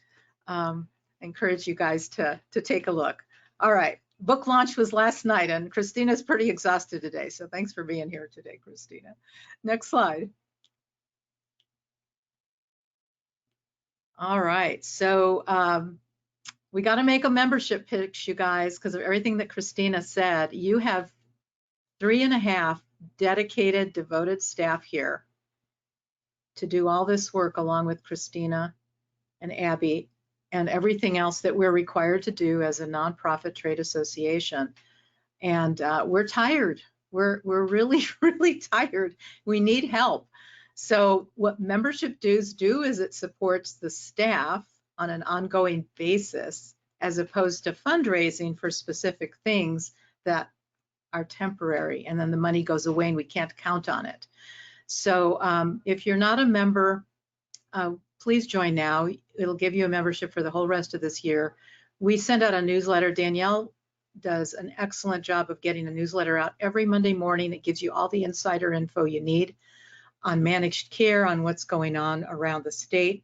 I encourage you guys to take a look. All right. Book launch was last night, and Christina's pretty exhausted today. So thanks for being here today, Christina. Next slide. All right. So we got to make a membership pitch, you guys, because of everything that Christina said. You have 3.5 dedicated, devoted staff here to do all this work along with Christina and Abby. and everything else that we're required to do as a nonprofit trade association. And we're tired. We're really, really tired. We need help. So what membership dues do is it supports the staff on an ongoing basis, as opposed to fundraising for specific things that are temporary, and then the money goes away and we can't count on it. So if you're not a member, please join now. It'll give you a membership for the whole rest of this year. We send out a newsletter. Danielle does an excellent job of getting a newsletter out every Monday morning. It gives you all the insider info you need on managed care, on what's going on around the state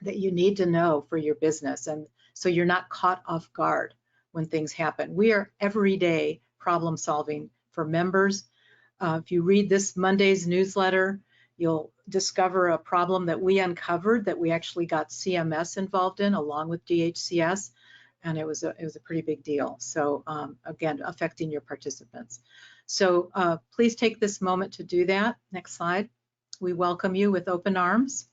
that you need to know for your business. And so you're not caught off guard when things happen. We are everyday problem solving for members. If you read this Monday's newsletter, you'll discover a problem that we uncovered that we actually got CMS involved in along with DHCS, and it was a pretty big deal. So again, affecting your participants. So please take this moment to do that. Next slide. We welcome you with open arms.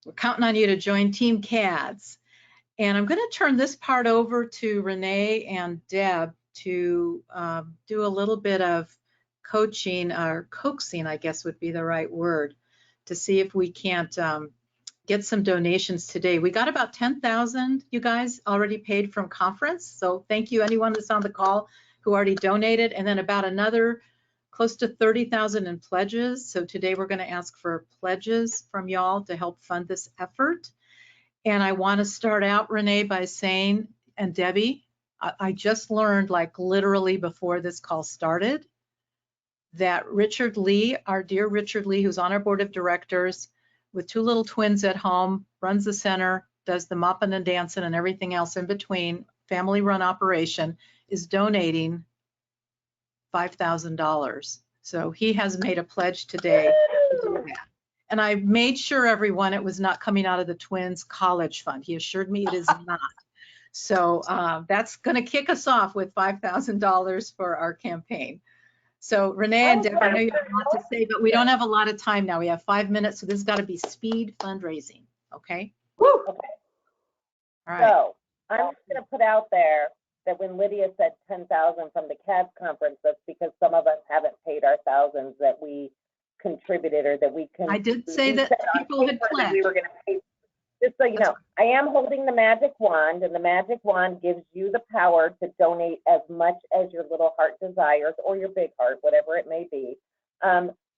We're counting on you to join Team CADS. And I'm going to turn this part over to Renee and Deb to do a little bit of coaching, or coaxing, I guess would be the right word, to see if we can't get some donations today. We got about 10,000, you guys, already paid from conference. So thank you, anyone that's on the call who already donated, and then about another close to 30,000 in pledges. So today we're going to ask for pledges from y'all to help fund this effort. And I want to start out, Renee, by saying, and Debbie, I just learned, like literally before this call started, that Richard Lee, our dear Richard Lee, who's on our board of directors with two little twins at home, runs the center, does the mopping and dancing and everything else in between, family run operation, is donating $5,000. So he has made a pledge today to do that. And I made sure, everyone, it was not coming out of the twins' college fund. He assured me it is not. So that's going to kick us off with $5,000 for our campaign. So Renee and Deb, I know you have a lot to say, but we don't have a lot of time now. We have 5 minutes, so this has got to be speed fundraising, okay? Woo. Okay. All right. So I'm just going to put out there that when Lydia said 10,000 from the CADS conference, that's because some of us haven't paid our thousands that we contributed, or that we can. I did say that people had pledged. We were going to pay. Just so you know, I am holding the magic wand, and the magic wand gives you the power to donate as much as your little heart desires, or your big heart, whatever it may be.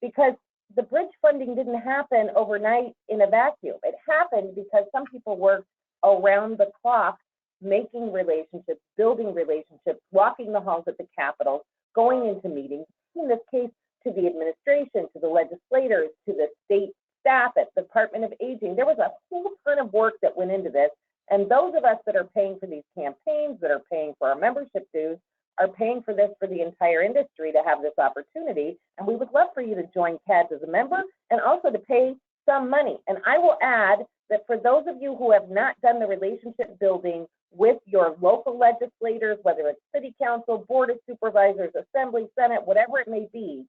Because the bridge funding didn't happen overnight in a vacuum. It happened because some people worked around the clock, making relationships, building relationships, walking the halls at the Capitol, going into meetings, in this case, to the administration, to the legislators, to the state staff at the Department of Aging. There was a whole ton of work that went into this. And those of us that are paying for these campaigns, that are paying for our membership dues, are paying for this for the entire industry to have this opportunity. And we would love for you to join CADS as a member, and also to pay some money. And I will add that for those of you who have not done the relationship building with your local legislators, whether it's city council, board of supervisors, assembly, senate, whatever it may be,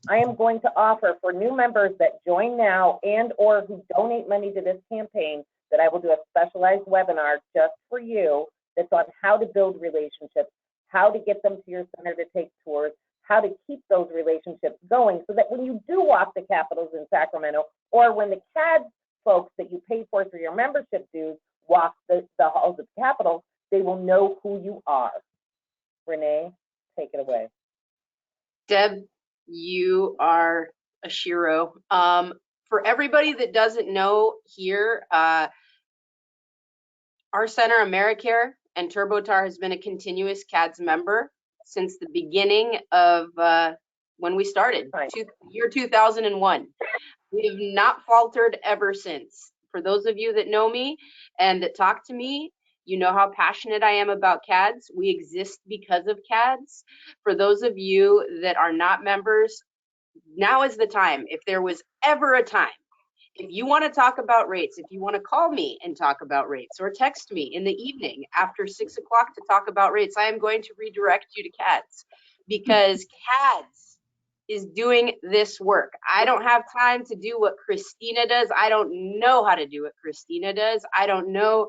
I am going to offer for new members that join now and or who donate money to this campaign, that I will do a specialized webinar just for you that's on how to build relationships, how to get them to your center to take tours, how to keep those relationships going, so that when you do walk the Capitals in Sacramento, or when the CADS folks that you pay for your membership dues walk the halls of the Capitol, they will know who you are. Renee, take it away. Deb, you are a shero. For everybody that doesn't know here, our center, AmeriCare and TurboTax, has been a continuous CADS member since the beginning of when we started, year 2001. We have not faltered ever since. For those of you that know me and that talk to me, you know how passionate I am about CADS. We exist because of CADS. For those of you that are not members, now is the time. If there was ever a time, if you want to talk about rates, if you want to call me and talk about rates, or text me in the evening after 6 o'clock to talk about rates, I am going to redirect you to CADS, because CADS is doing this work. I don't have time to do what Christina does. I don't know how to do what Christina does. I don't know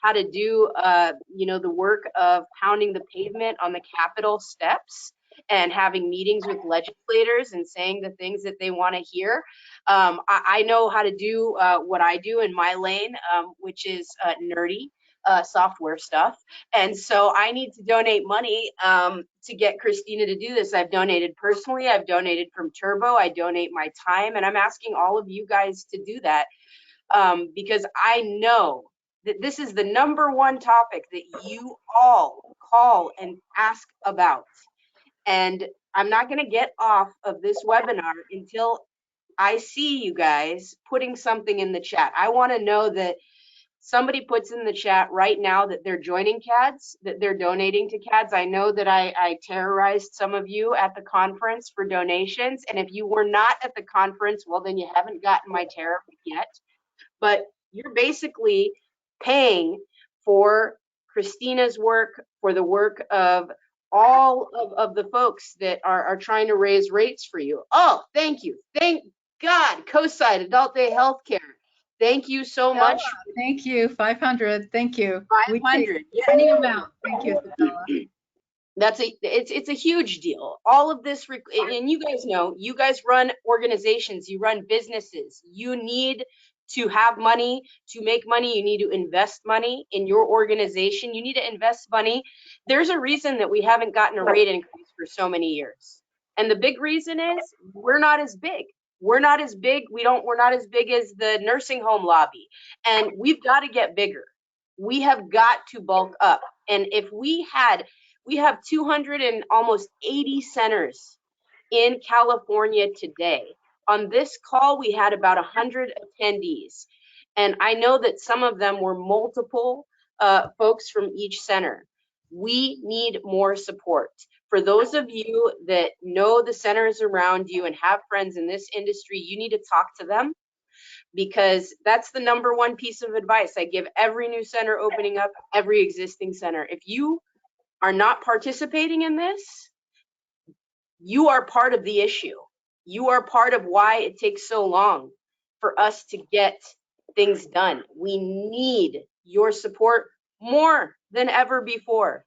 how to do, the work of pounding the pavement on the Capitol steps and having meetings with legislators and saying the things that they want to hear. I know how to do what I do in my lane, which is nerdy software stuff. And so I need to donate money to get Christina to do this. I've donated personally. I've donated from Turbo. I donate my time. And I'm asking all of you guys to do that because I know that this is the #1 topic that you all call and ask about. And I'm not going to get off of this webinar until I see you guys putting something in the chat. I want to know that somebody puts in the chat right now that they're joining CADS, that they're donating to CADS. I know that I terrorized some of you at the conference for donations. And if you were not at the conference, well, then you haven't gotten my terror yet. But you're basically paying for Christina's work, for the work of all of the folks that are trying to raise rates for you. Oh, thank you. Thank God. COSIDE, Adult Day Healthcare. Thank you so much. Thank you. 500. Thank you. 500. Any amount. Thank you, Isabella. It's a huge deal. All of this, and you guys know, you guys run organizations, you run businesses. You need to have money to make money. You need to invest money in your organization. You need to invest money. There's a reason that we haven't gotten a rate increase for so many years. And the big reason is we're not as big. We're not as big. We're not as big as the nursing home lobby. And we've got to get bigger. We have got to bulk up. And if we have 200 and almost 80 centers in California today. On this call, we had about 100 attendees. And I know that some of them were multiple folks from each center. We need more support. For those of you that know the centers around you and have friends in this industry, you need to talk to them because that's the #1 piece of advice I give every new center opening up, every existing center. If you are not participating in this, you are part of the issue. You are part of why it takes so long for us to get things done. We need your support more than ever before.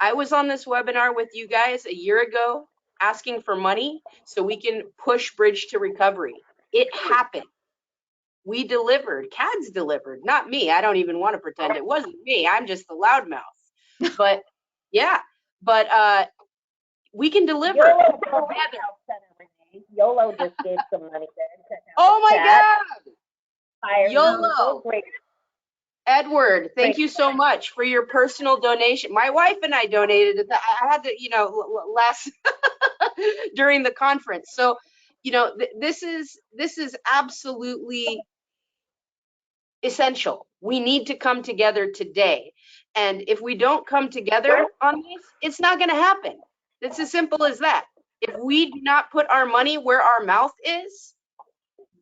I was on this webinar with you guys a year ago asking for money so we can push Bridge to Recovery. It happened. We delivered. CADS delivered, not me. I don't even want to pretend it wasn't me. I'm just the loudmouth. But yeah, we can deliver. YOLO just gave some money there. Oh my God. YOLO. Edward, thank you so much for your personal donation. My wife and I donated. I had to, last during the conference. So, this is absolutely essential. We need to come together today. And if we don't come together on this, it's not going to happen. It's as simple as that. If we do not put our money where our mouth is,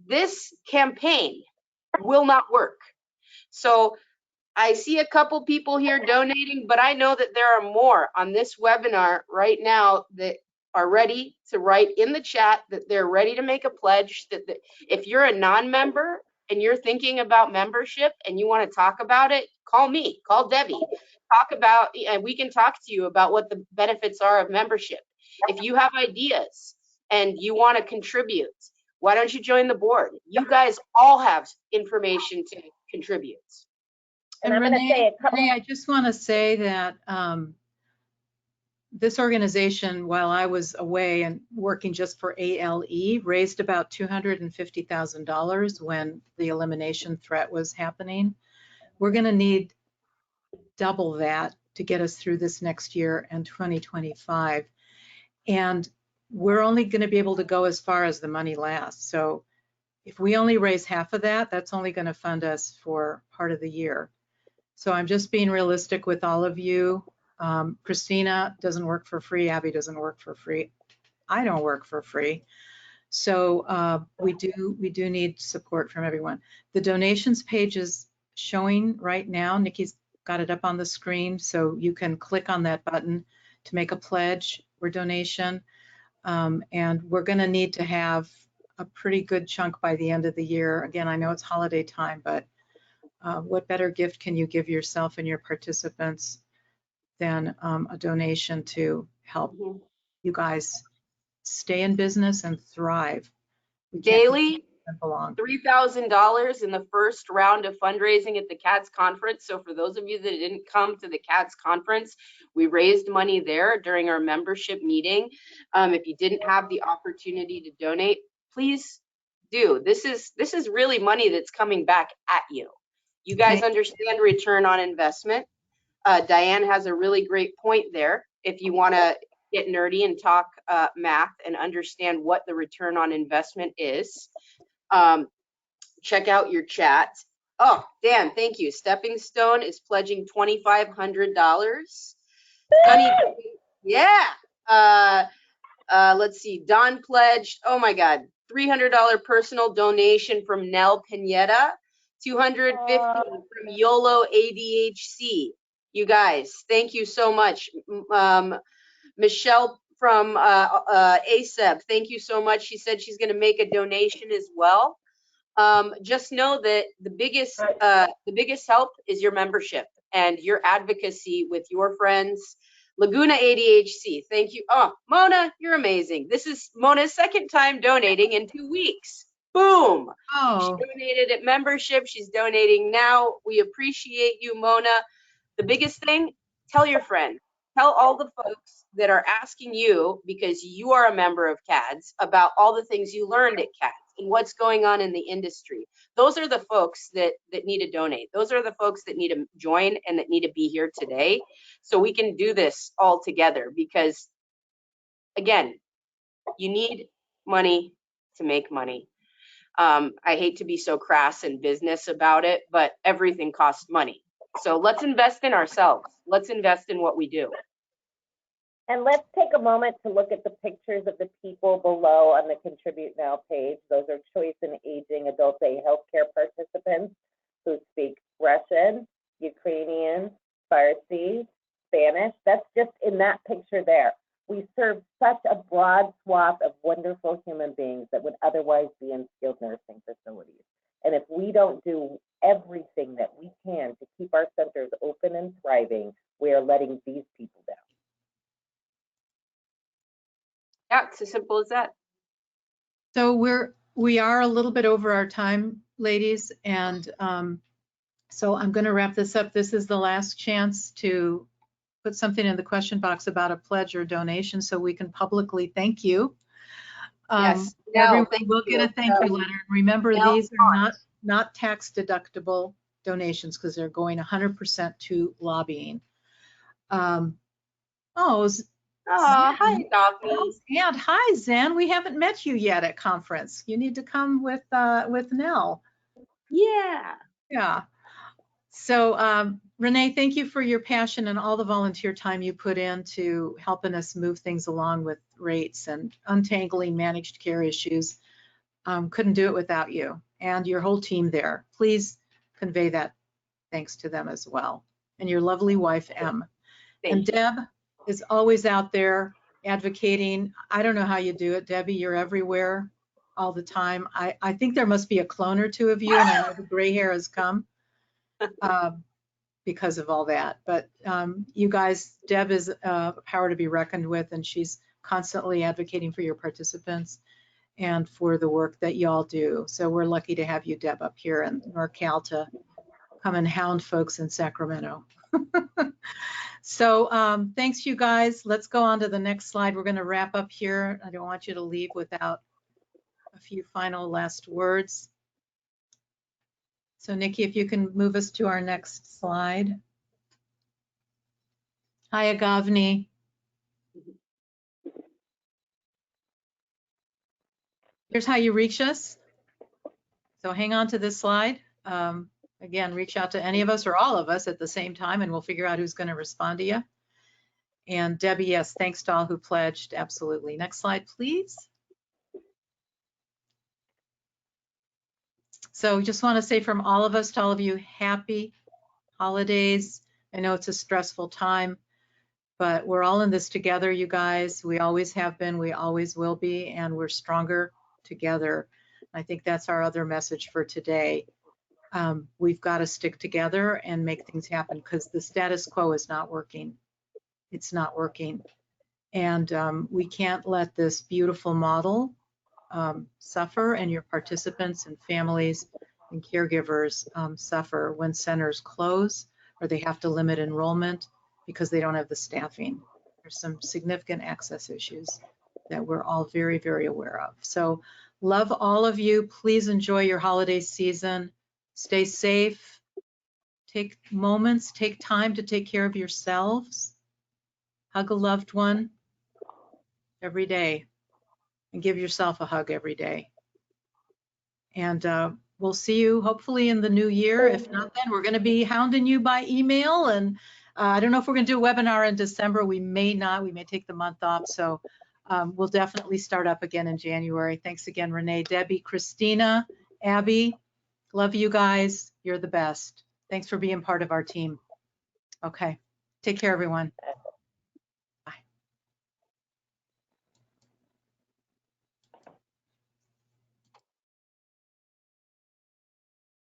this campaign will not work. So I see a couple people here donating, but I know that there are more on this webinar right now that are ready to write in the chat that they're ready to make a pledge. That if you're a non-member and you're thinking about membership and you want to talk about it, call me, call Debbie, and we can talk to you about what the benefits are of membership. If you have ideas and you want to contribute, why don't you join the board? You guys all have information to contribute. And I'm going to say a couple. Renee, I just want to say that this organization, while I was away and working just for ALE, raised about $250,000 when the elimination threat was happening. We're going to need double that to get us through this next year and 2025. And we're only going to be able to go as far as the money lasts. So if we only raise half of that, that's only going to fund us for part of the year. So I'm just being realistic with all of you. Christina doesn't work for free. Abby doesn't work for free. I don't work for free. So we do need support from everyone. The donations page is showing right now. Nikki's got it up on the screen, so you can click on that button to make a pledge or donation. And we're going to need to have a pretty good chunk by the end of the year. Again, I know it's holiday time, but what better gift can you give yourself and your participants than a donation to help you guys stay in business and thrive? We can't Daily, belong. $3,000 in the first round of fundraising at the CADS conference. So for those of you that didn't come to the CADS conference, we raised money there during our membership meeting. If you didn't have the opportunity to donate, please do. This is really money that's coming back at you. You guys understand return on investment. Diane has a really great point there. If you want to get nerdy and talk math and understand what the return on investment is, check out your chat. Oh, Dan, thank you. Stepping Stone is pledging $2,500. Yeah. Let's see. Don pledged, oh my God, $300 personal donation from Nell Pineda, $250 from YOLO ADHC. You guys, thank you so much. Michelle from ASEB, thank you so much. She said she's going to make a donation as well. Just know that the biggest help is your membership and your advocacy with your friends. Laguna ADHC, thank you. Oh, Mona, you're amazing. This is Mona's second time donating in 2 weeks. Boom. Oh. She donated at membership. She's donating now. We appreciate you, Mona. The biggest thing, tell your friends. Tell all the folks that are asking you, because you are a member of CADS, about all the things you learned at CADS and what's going on in the industry. Those are the folks that need to donate. Those are the folks that need to join and that need to be here today so we can do this all together, because again, you need money to make money. I hate to be so crass in business about it, but everything costs money. So let's invest in ourselves. Let's invest in what we do. And let's take a moment to look at the pictures of the people below on the Contribute Now page. Those are Choice in Aging Adult Day healthcare participants who speak Russian, Ukrainian, Farsi, Spanish. That's just in that picture there. We serve such a broad swath of wonderful human beings that would otherwise be in skilled nursing facilities. And if we don't do everything that we can to keep our centers open and thriving, we are letting these people down. Yeah, it's as simple as that. So we are a little bit over our time, ladies, and so I'm going to wrap this up. This is the last chance to put something in the question box about a pledge or donation so we can publicly thank you. Yes. Everyone will get a thank you letter. Remember, these are not tax deductible donations because they're going 100% to lobbying. Hi, Daphne. And hi, Zen. We haven't met you yet at conference. You need to come with Nell. Yeah. Yeah. So Renee, thank you for your passion and all the volunteer time you put into helping us move things along with rates and untangling managed care issues. Couldn't do it without you and your whole team there. Please convey that thanks to them as well. And your lovely wife, Em. And Deb is always out there advocating. I don't know how you do it, Debbie. You're everywhere all the time. I think there must be a clone or two of you, and I know the gray hair has come because of all that. But you guys, Deb is a power to be reckoned with, and she's constantly advocating for your participants and for the work that y'all do. So we're lucky to have you, Deb, up here in NorCal to come and hound folks in Sacramento. So thanks, you guys. Let's go on to the next slide. We're going to wrap up here. I don't want you to leave without a few final last words. So Nikki, if you can move us to our next slide. Hi, Agavni. Here's how you reach us. So hang on to this slide. Again, reach out to any of us or all of us at the same time, and we'll figure out who's going to respond to you. And Debbie, yes, thanks to all who pledged. Absolutely. Next slide, please. So just want to say from all of us to all of you, happy holidays. I know it's a stressful time. But we're all in this together, you guys. We always have been, we always will be, and we're stronger together. I think that's our other message for today. We've got to stick together and make things happen because the status quo is not working. It's not working. And we can't let this beautiful model suffer, and your participants and families and caregivers suffer when centers close or they have to limit enrollment because they don't have the staffing. There's some significant access issues that we're all very, very aware of. So love all of you. Please enjoy your holiday season. Stay safe. Take moments, take time to take care of yourselves. Hug a loved one every day and give yourself a hug every day. And we'll see you hopefully in the new year. If not, then we're going to be hounding you by email. And I don't know if we're going to do a webinar in December. We may not. We may take the month off. So we'll definitely start up again in January. Thanks again, Renee, Debbie, Christina, Abby. Love you guys. You're the best. Thanks for being part of our team. Okay. Take care, everyone.